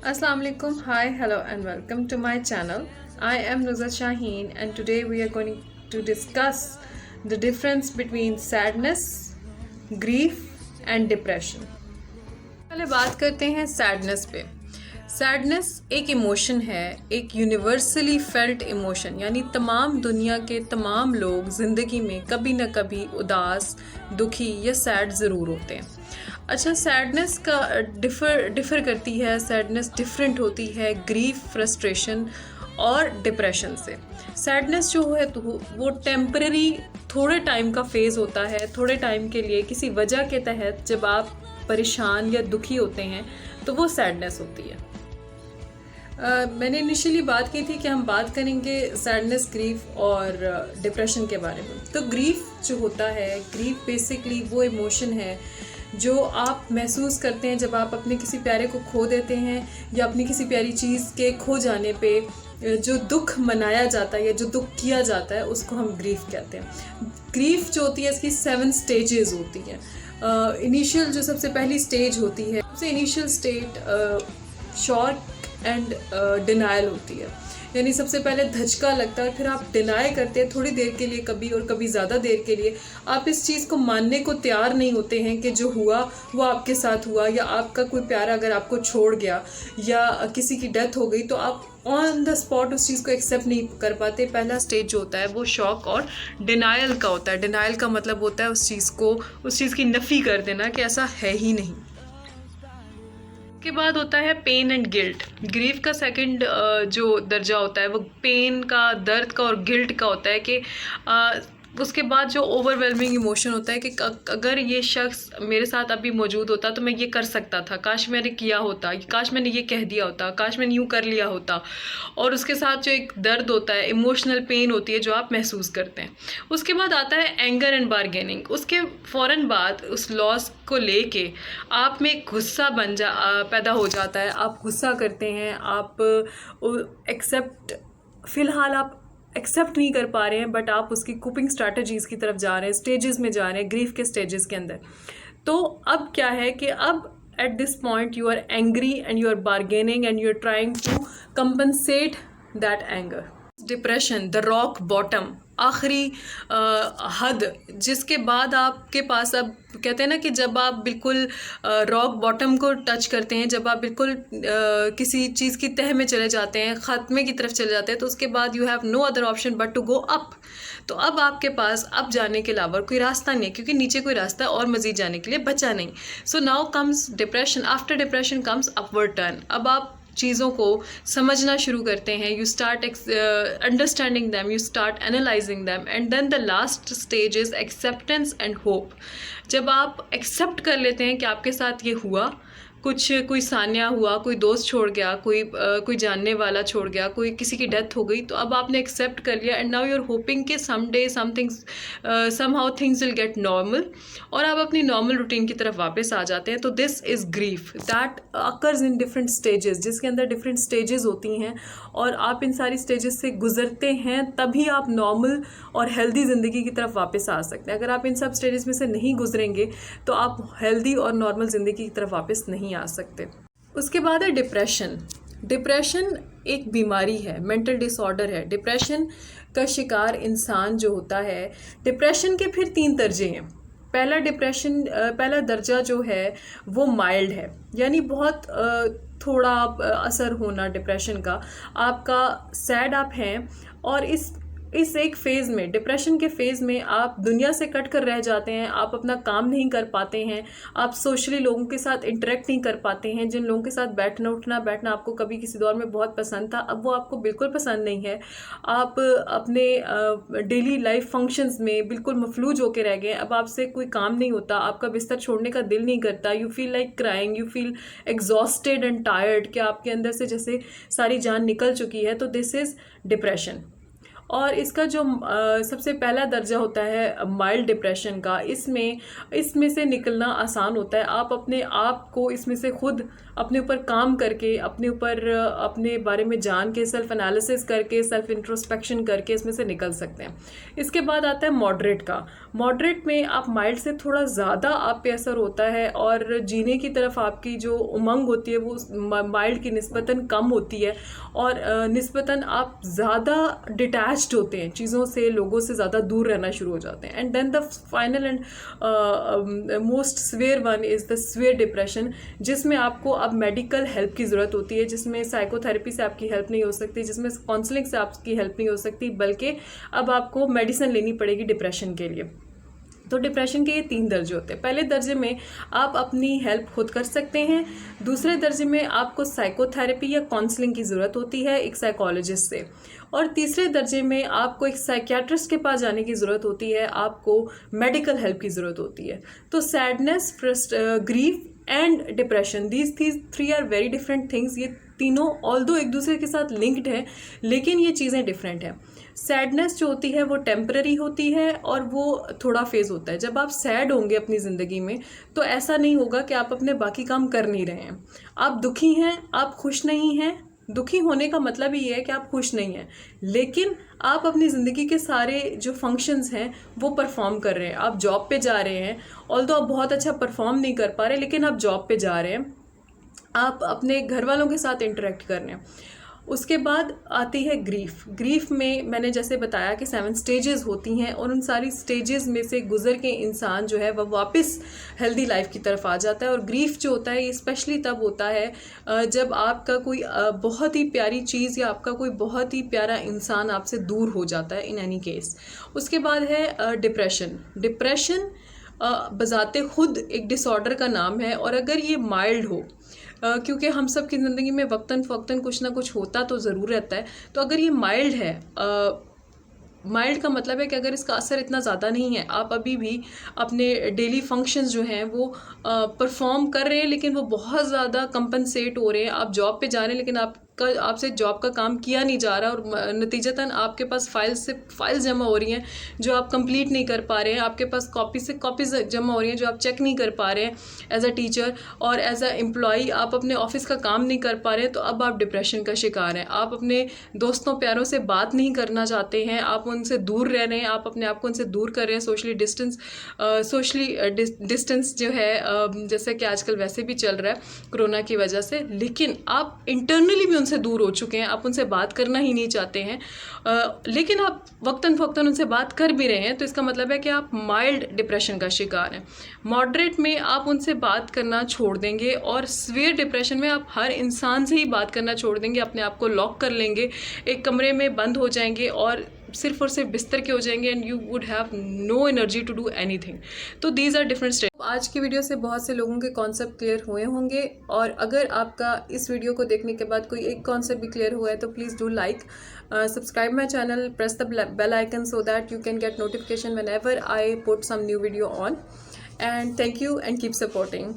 Assalamu alaikum. Hi, hello, and welcome to my channel. I am Nuzhat Shaheen, and today we are going to discuss the difference between sadness, grief, and depression. पहले बात करते हैं sadness पे। Sadness एक emotion है, एक universally felt emotion, यानी तमाम दुनिया के तमाम लोग ज़िंदगी में कभी न कभी उदास, दुखी या सैड ज़रूर होते हैं। अच्छा, सैडनेस का डिफ़र करती है, सैडनेस डिफरेंट होती है ग्रीफ, फ्रस्ट्रेशन और डिप्रेशन से। सैडनेस जो है तो वो टेम्पररी थोड़े टाइम का फेज़ होता है, थोड़े टाइम के लिए किसी वजह के तहत जब आप परेशान या दुखी होते हैं तो वो सैडनेस होती है। मैंने इनिशियली बात की थी कि हम बात करेंगे सैडनेस, ग्रीफ और डिप्रेशन के बारे में। तो ग्रीफ जो होता है, ग्रीफ बेसिकली वो इमोशन है जो आप महसूस करते हैं जब आप अपने किसी प्यारे को खो देते हैं या अपनी किसी प्यारी चीज़ के खो जाने पे जो दुख मनाया जाता है या जो दुख किया जाता है उसको हम ग्रीफ कहते हैं। ग्रीफ जो होती है इसकी 7 स्टेजेस होती हैं। इनिशियल जो सबसे पहली स्टेज होती है, सबसे initial state shock and denial होती है, यानी सबसे पहले धचका लगता है, फिर आप डिनाई करते हैं थोड़ी देर के लिए, कभी और कभी ज़्यादा देर के लिए। आप इस चीज़ को मानने को तैयार नहीं होते हैं कि जो हुआ वो आपके साथ हुआ, या आपका कोई प्यारा अगर आपको छोड़ गया या किसी की डेथ हो गई तो आप ऑन द स्पॉट उस चीज़ को एक्सेप्ट नहीं कर पाते। पहला स्टेज जो होता है वो शॉक और डिनायल का होता है। डिनायल का मतलब होता है उस चीज़ की नफ़ी कर देना कि ऐसा है ही नहीं। के बाद होता है पेन एंड गिल्ट। ग्रीफ का सेकंड जो दर्जा होता है वो पेन का, दर्द का और गिल्ट का होता है कि उसके बाद जो ओवरवेलमिंग इमोशन होता है कि अगर ये शख्स मेरे साथ अभी मौजूद होता तो मैं ये कर सकता था, काश मैंने किया होता, काश मैंने ये कह दिया होता, काश मैंने यूँ कर लिया होता। और उसके साथ जो एक दर्द होता है, इमोशनल पेन होती है जो आप महसूस करते हैं। उसके बाद आता है एंगर एंड बार्गेनिंग। उसके फ़ौरन बाद उस लॉस को लेके आप में गुस्सा पैदा हो जाता है। आप गुस्सा करते हैं, आप फ़िलहाल आप एक्सेप्ट नहीं कर पा रहे हैं, बट आप उसकी कोपिंग स्ट्रैटेजीज़ की तरफ जा रहे हैं, स्टेजेस में जा रहे हैं, ग्रीफ के स्टेजेस के अंदर। तो अब क्या है कि अब at this point you are angry and you are bargaining and you are trying to compensate that anger. Depression, the rock bottom, आखिरी हद, जिसके बाद आपके पास, अब कहते हैं ना कि जब आप बिल्कुल रॉक बॉटम को टच करते हैं, जब आप बिल्कुल किसी चीज़ की तह में चले जाते हैं, ख़त्मे की तरफ चले जाते हैं, तो उसके बाद you have no other option but to go up. तो अब आपके पास अप जाने के अलावा कोई रास्ता नहीं है, क्योंकि नीचे कोई रास्ता और मज़ीद जाने के लिए बचा नहीं। So now comes depression, after depression comes upward turn. अब आप चीज़ों को समझना शुरू करते हैं, you start understanding them, you start analysing them, and then the last stage is acceptance and hope. जब आप एक्सेप्ट कर लेते हैं कि आपके साथ ये हुआ, कोई सान्या हुआ, कोई दोस्त छोड़ गया, कोई जानने वाला छोड़ गया, कोई किसी की डेथ हो गई, तो अब आपने एक्सेप्ट कर लिया and now you are hoping कि someday somehow things will get normal, और आप अपनी नॉर्मल रूटीन की तरफ वापस आ जाते हैं। तो this is grief that occurs in different stages, जिसके अंदर डिफरेंट स्टेजेस होती हैं और आप इन सारी स्टेजेस से गुजरते हैं, तभी आप नॉर्मल और हेल्दी ज़िंदगी की तरफ वापस आ सकते हैं। अगर आप इन सब स्टेजेस में से नहीं गुजरेंगे तो आप हेल्दी और नॉर्मल ज़िंदगी की तरफ वापस नहीं आ सकते। उसके बाद है डिप्रेशन। डिप्रेशन एक बीमारी है, मेंटल डिसऑर्डर है। डिप्रेशन का शिकार इंसान जो होता है, डिप्रेशन के फिर 3 दर्जे हैं। पहला दर्जा जो है वो माइल्ड है, यानी बहुत थोड़ा असर होना डिप्रेशन का। आपका सैड आप हैं और इस एक फ़ेज़ में, डिप्रेशन के फ़ेज़ में आप दुनिया से कट कर रह जाते हैं, आप अपना काम नहीं कर पाते हैं, आप सोशली लोगों के साथ इंटरेक्ट नहीं कर पाते हैं। जिन लोगों के साथ बैठना आपको कभी किसी दौर में बहुत पसंद था, अब वो आपको बिल्कुल पसंद नहीं है। आप अपने डेली लाइफ फंक्शंस में बिल्कुल मफलूज होकर रह गए। अब आपसे कोई काम नहीं होता, आपका बिस्तर छोड़ने का दिल नहीं करता, you feel like crying, you feel exhausted and tired, कि आपके अंदर से जैसे सारी जान निकल चुकी है। तो दिस इज़ डिप्रेशन। और इसका जो सबसे पहला दर्जा होता है माइल्ड डिप्रेशन का, इसमें से निकलना आसान होता है। आप अपने आप को इसमें से खुद अपने ऊपर काम करके, अपने ऊपर अपने बारे में जान के, सेल्फ एनालिसिस करके, सेल्फ इंट्रोस्पेक्शन करके इसमें से निकल सकते हैं। इसके बाद आता है मॉडरेट का। मॉडरेट में आप माइल्ड से थोड़ा ज़्यादा आप पे असर होता है और जीने की तरफ आपकी जो उमंग होती है वो माइल्ड की निस्बतन कम होती है और निस्बतन आप ज़्यादा डिटैच्ड होते हैं चीज़ों से, लोगों से ज़्यादा दूर रहना शुरू हो जाते हैं। And then the final and most severe one is the severe depression, जिसमें आपको अब मेडिकल हेल्प की ज़रूरत होती है, जिसमें साइकोथेरेपी से आपकी हेल्प नहीं हो सकती, जिसमें काउंसलिंग से आपकी हेल्प नहीं हो सकती, बल्कि अब आपको मेडिसिन लेनी पड़ेगी डिप्रेशन के लिए। तो डिप्रेशन के ये 3 दर्जे होते हैं। पहले दर्जे में आप अपनी हेल्प खुद कर सकते हैं। दूसरे दर्जे में आपको साइकोथेरेपी या काउंसलिंग की ज़रूरत होती है एक साइकोलॉजिस्ट से। और तीसरे दर्जे में आपको एक साइकियाट्रिस्ट के पास जाने की ज़रूरत होती है, आपको मेडिकल हेल्प की ज़रूरत होती है। तो sadness, grief and depression, these 3 are very different things. ये तीनों ऑल्दो एक दूसरे के साथ लिंक्ड है, लेकिन ये चीज़ें डिफरेंट हैं। सैडनेस जो होती है वो टेम्पररी होती है और वो थोड़ा फेज़ होता है। जब आप सैड होंगे अपनी ज़िंदगी में तो ऐसा नहीं होगा कि आप अपने बाकी काम कर नहीं रहे हैं। आप दुखी हैं, आप खुश नहीं हैं। दुखी होने का मतलब ये है कि आप खुश नहीं हैं, लेकिन आप अपनी ज़िंदगी के सारे जो फंक्शंस हैं वो परफॉर्म कर रहे हैं। आप जॉब पे जा रहे हैं, ऑल्दो आप बहुत अच्छा परफॉर्म नहीं कर पा रहे, लेकिन आप जॉब पे जा रहे हैं, आप अपने घर वालों के साथ इंटरेक्ट कर रहे हैं। उसके बाद आती है ग्रीफ। ग्रीफ में मैंने जैसे बताया कि 7 स्टेजेस होती हैं और उन सारी स्टेजेस में से गुजर के इंसान जो है वह वापस हेल्दी लाइफ की तरफ आ जाता है। और ग्रीफ जो होता है ये स्पेशली तब होता है जब आपका कोई बहुत ही प्यारी चीज़ या आपका कोई बहुत ही प्यारा इंसान आपसे दूर हो जाता है, इन एनी केस। उसके बाद है डिप्रेशन। डिप्रेशन बजाते खुद एक डिसऑर्डर का नाम है, और अगर ये माइल्ड हो, क्योंकि हम सब की ज़िंदगी में वक्तन फ़क्तन कुछ ना कुछ होता तो ज़रूर रहता है, तो अगर ये माइल्ड है, माइल्ड का मतलब है कि अगर इसका असर इतना ज़्यादा नहीं है, आप अभी भी अपने डेली फंक्शंस जो हैं वो परफॉर्म कर रहे हैं, लेकिन वो बहुत ज़्यादा कंपनसेट हो रहे हैं। आप जॉब पे जा रहे हैं लेकिन आपसे जॉब का काम किया नहीं जा रहा, और नतीजतन आपके पास फाइल्स जमा हो रही हैं जो आप कंप्लीट नहीं कर पा रहे हैं। आपके पास कॉपीज़ जमा हो रही हैं जो आप चेक नहीं कर पा रहे हैं एज अ टीचर, और एज अ एम्प्लॉई आप अपने ऑफिस का काम नहीं कर पा रहे हैं। तो अब आप डिप्रेशन का शिकार हैं। आप अपने दोस्तों प्यारों से बात नहीं करना चाहते हैं, आप उनसे दूर रह रहे हैं, आप अपने आप को उनसे दूर कर रहे हैं। सोशली डिस्टेंस जो है, जैसे कि आजकल वैसे भी चल रहा है कोरोना की वजह से, लेकिन आप इंटरनली भी उनसे दूर हो चुके हैं, आप उनसे बात करना ही नहीं चाहते हैं, लेकिन आप वक्तन फ़क्तन उनसे बात कर भी रहे हैं, तो इसका मतलब है कि आप माइल्ड डिप्रेशन का शिकार हैं। मॉडरेट में आप उनसे बात करना छोड़ देंगे, और स्वेयर डिप्रेशन में आप हर इंसान से ही बात करना छोड़ देंगे, अपने आप को लॉक कर लेंगे, एक कमरे में बंद हो जाएंगे और सिर्फ बिस्तर के हो जाएंगे, and you would have no energy to do anything. तो दीज आर डिफरेंट स्टेज। आज की वीडियो से बहुत से लोगों के कॉन्सेप्ट क्लियर हुए होंगे, और अगर आपका इस वीडियो को देखने के बाद कोई एक कॉन्सेप्ट भी क्लियर हुआ है तो please do like, subscribe my channel, press the bell icon so that you can get notification whenever I put some new video on. And thank you and keep supporting.